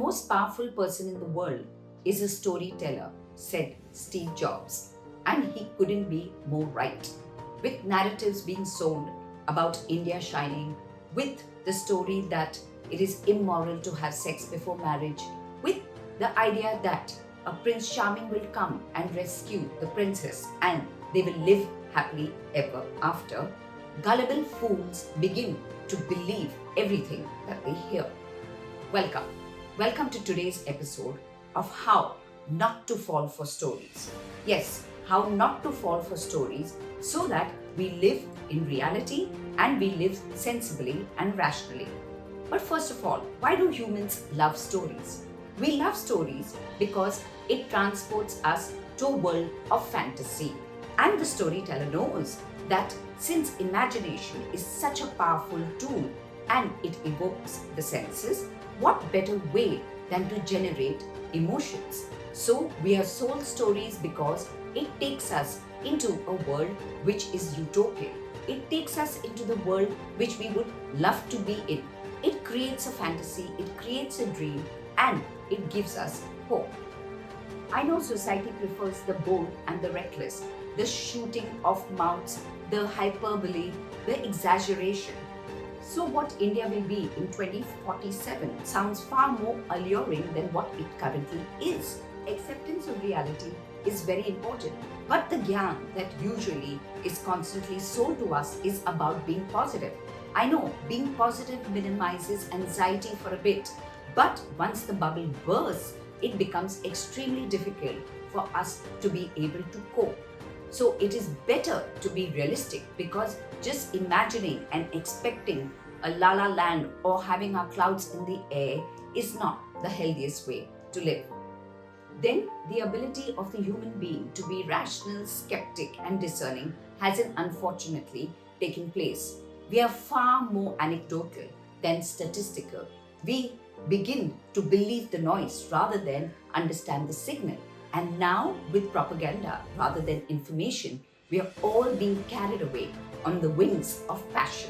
most powerful person in the world is a storyteller, said Steve Jobs. And he couldn't be more right. With narratives being sold about India shining, with the story that it is immoral to have sex before marriage, with the idea that a Prince Charming will come and rescue the princess and they will live happily ever after, gullible fools begin to believe everything that they hear. Welcome. Welcome to today's episode of How Not to Fall for Stories. Yes, how not to fall for stories so that we live in reality and we live sensibly and rationally. But first of all, why do humans love stories? We love stories because it transports us to a world of fantasy. And the storyteller knows that since imagination is such a powerful tool and it evokes the senses, what better way than to generate emotions? So we are sold stories because it takes us into a world which is utopian. It takes us into the world which we would love to be in. It creates a fantasy, it creates a dream, and it gives us hope. I know society prefers the bold and the reckless, the shooting of mouths, the hyperbole, the exaggeration. So what India will be in 2047 sounds far more alluring than what it currently is. Acceptance of reality is very important, but the gyan that usually is constantly sold to us is about being positive. I know being positive minimizes anxiety for a bit, but once the bubble bursts, it becomes extremely difficult for us to be able to cope. So it is better to be realistic, because just imagining and expecting a la la land or having our clouds in the air is not the healthiest way to live. Then the ability of the human being to be rational, skeptic, and discerning hasn't unfortunately taken place. We are far more anecdotal than statistical. We begin to believe the noise rather than understand the signal. And now, with propaganda rather than information, we are all being carried away on the wings of passion.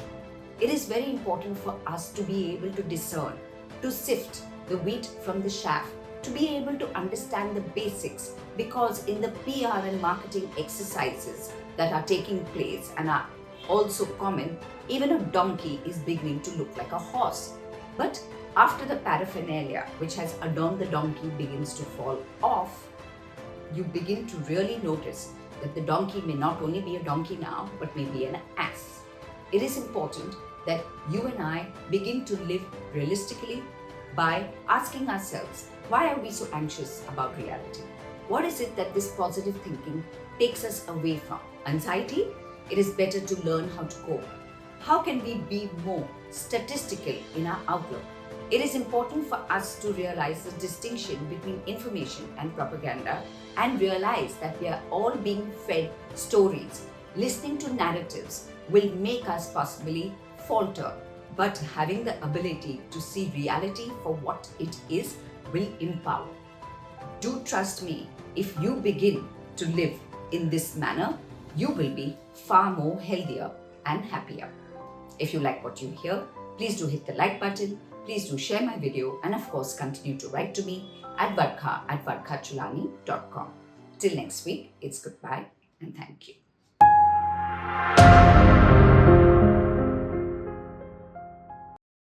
It is very important for us to be able to discern, to sift the wheat from the chaff, to be able to understand the basics, because in the PR and marketing exercises that are taking place and are also common, even a donkey is beginning to look like a horse. But after the paraphernalia which has adorned the donkey begins to fall off, you begin to really notice that the donkey may not only be a donkey now, but may be an ass. It is important that you and I begin to live realistically by asking ourselves, why are we so anxious about reality? What is it that this positive thinking takes us away from? Anxiety? It is better to learn how to cope. How can we be more statistical in our outlook? It is important for us to realize the distinction between information and propaganda and realize that we are all being fed stories. Listening to narratives will make us possibly falter, but having the ability to see reality for what it is will empower. Do trust me, if you begin to live in this manner, you will be far more healthier and happier. If you like what you hear, please do hit the like button, please do share my video, and of course continue to write to me at varkha@varkhachulani.com. Till next week, it's goodbye and thank you.